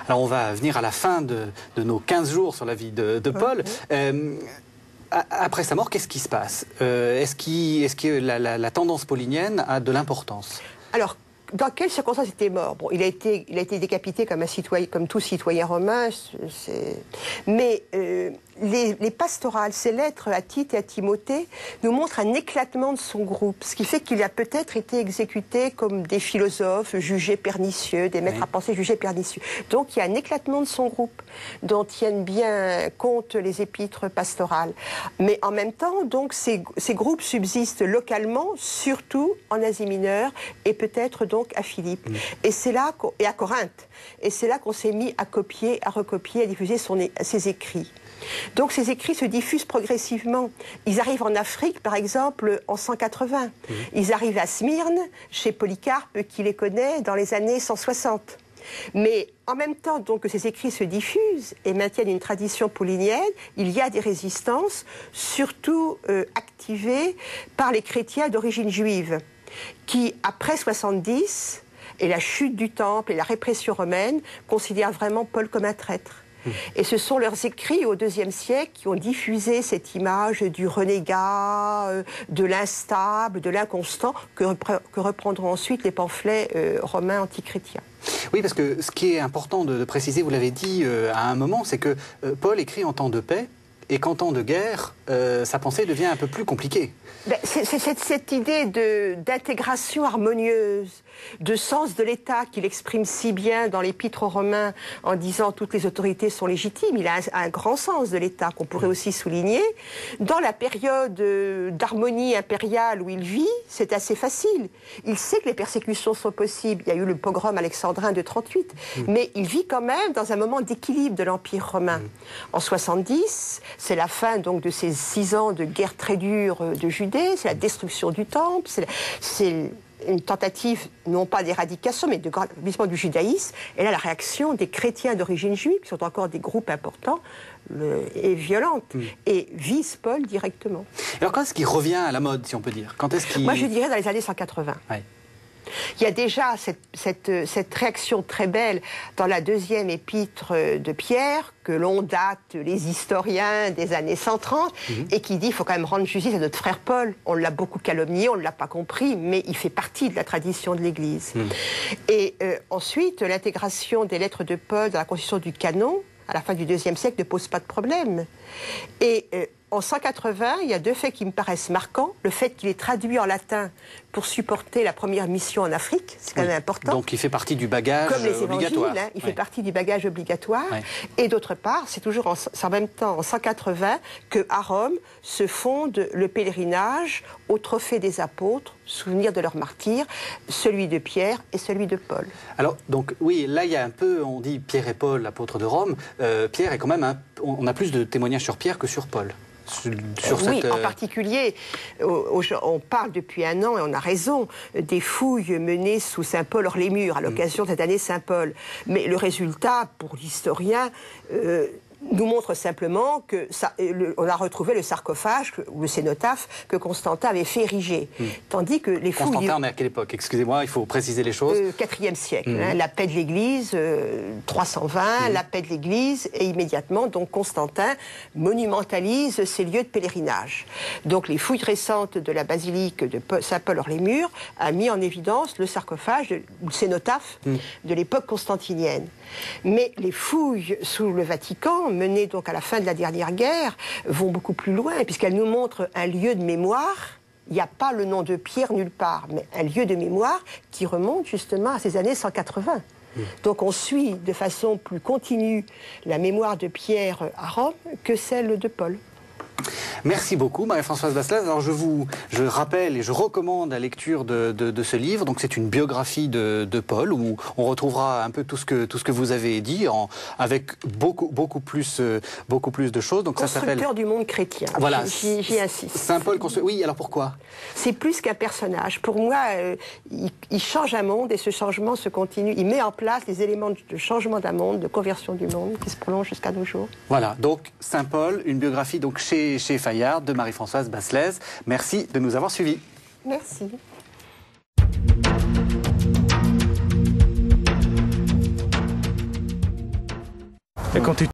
Alors on va venir à la fin de nos 15 jours sur la vie de Paul. Après sa mort, qu'est-ce qui se passe? Est-ce que la tendance paulinienne a de l'importance? Alors, dans quelles circonstances il était mort? Bon, il a été décapité comme un citoyen, comme tout citoyen romain. Mais les pastorales, ces lettres à Tite et à Timothée, nous montrent un éclatement de son groupe, ce qui fait qu'il a peut-être été exécuté comme des philosophes jugés pernicieux, des maîtres à penser jugés pernicieux. Donc il y a un éclatement de son groupe, dont tiennent bien compte les épîtres pastorales. Mais en même temps, donc ces groupes subsistent localement, surtout en Asie mineure et peut-être donc à Philippe. Et c'est là et à Corinthe. Et c'est là qu'on s'est mis à copier, à recopier, à diffuser ses écrits. Donc ces écrits se diffusent progressivement. Ils arrivent en Afrique, par exemple, en 180. Ils arrivent à Smyrne, chez Polycarpe, qui les connaît dans les années 160. Mais en même temps donc, que ces écrits se diffusent et maintiennent une tradition paulinienne, il y a des résistances, surtout activées par les chrétiens d'origine juive, qui, après 70, et la chute du temple et la répression romaine, considèrent vraiment Paul comme un traître. Et ce sont leurs écrits au IIe siècle qui ont diffusé cette image du renégat, de l'instable, de l'inconstant, que reprendront ensuite les pamphlets romains antichrétiens. Oui, parce que ce qui est important de préciser, vous l'avez dit à un moment, c'est que Paul écrit en temps de paix, et qu'en temps de guerre, sa pensée devient un peu plus compliquée. Ben, c'est cette idée d'intégration harmonieuse, de sens de l'État qu'il exprime si bien dans l'Épître aux Romains en disant toutes les autorités sont légitimes. Il a un grand sens de l'État qu'on pourrait aussi souligner. Dans la période d'harmonie impériale où il vit, c'est assez facile. Il sait que les persécutions sont possibles. Il y a eu le pogrom alexandrin de 38, mais il vit quand même dans un moment d'équilibre de l'Empire romain. En 70, c'est la fin donc de ces 6 ans de guerre très dure de Judée, c'est la destruction du temple, c'est une tentative, non pas d'éradication, mais de grandissement du judaïsme. Et là, la réaction des chrétiens d'origine juive, qui sont encore des groupes importants, est violente et vise Paul directement. Alors quand est-ce qu'il revient à la mode, si on peut dire? Quand est-ce qu'il... Moi, je dirais dans les années 180. Ouais. Il y a déjà cette réaction très belle dans la deuxième épître de Pierre, que l'on date, les historiens, des années 130, et qui dit qu'il faut quand même rendre justice à notre frère Paul. On l'a beaucoup calomnié, on ne l'a pas compris, mais il fait partie de la tradition de l'Église. Et ensuite, l'intégration des lettres de Paul dans la constitution du canon, à la fin du IIe siècle, ne pose pas de problème. Et en 180, il y a 2 faits qui me paraissent marquants. Le fait qu'il est traduit en latin pour supporter la première mission en Afrique, c'est quand même important. Donc il fait partie du bagage comme les obligatoire. Évangiles, hein, il fait partie du bagage obligatoire. Et d'autre part, c'est toujours en même temps, en 180, qu'à Rome se fonde le pèlerinage au trophée des apôtres, souvenir de leur martyrs, celui de Pierre et celui de Paul. Alors, donc, oui, là, il y a un peu, on dit Pierre et Paul, apôtres de Rome. Pierre est quand même, on a plus de témoignages sur Pierre que sur Paul. Oui, en particulier, on parle depuis 1 an, et on a raison, des fouilles menées sous Saint-Paul hors les murs, à l'occasion de cette année Saint-Paul. Mais le résultat, pour l'historien, nous montre simplement que on a retrouvé le sarcophage ou le cénotaphe que Constantin avait fait ériger. Tandis que les fouilles... Constantin, mais à quelle époque? Excusez-moi, il faut préciser les choses. 4e siècle, hein, la paix de l'Église, 320, la paix de l'Église, et immédiatement, donc Constantin monumentalise ces lieux de pèlerinage. Donc les fouilles récentes de la basilique de Saint-Paul hors les murs a mis en évidence le sarcophage ou le cénotaphe de l'époque constantinienne. Mais les fouilles sous le Vatican, menées donc à la fin de la dernière guerre, vont beaucoup plus loin, puisqu'elles nous montrent un lieu de mémoire. Il n'y a pas le nom de Pierre nulle part, mais un lieu de mémoire qui remonte justement à ces années 180. Donc on suit de façon plus continue la mémoire de Pierre à Rome que celle de Paul. Merci beaucoup, Marie-Françoise Basselès. Alors je rappelle et je recommande la lecture de ce livre. Donc c'est une biographie de Paul où on retrouvera un peu tout ce que vous avez dit avec beaucoup plus de choses. Donc ça s'appelle Constructeur du monde chrétien. Voilà, j'y insiste. Saint Paul oui, alors pourquoi? C'est plus qu'un personnage. Pour moi, il change un monde et ce changement se continue. Il met en place les éléments de changement d'un monde, de conversion du monde qui se prolonge jusqu'à nos jours. Voilà, donc Saint Paul, une biographie donc chez Fayard de Marie-Françoise Basselès. Merci de nous avoir suivis. Merci. Et quand tu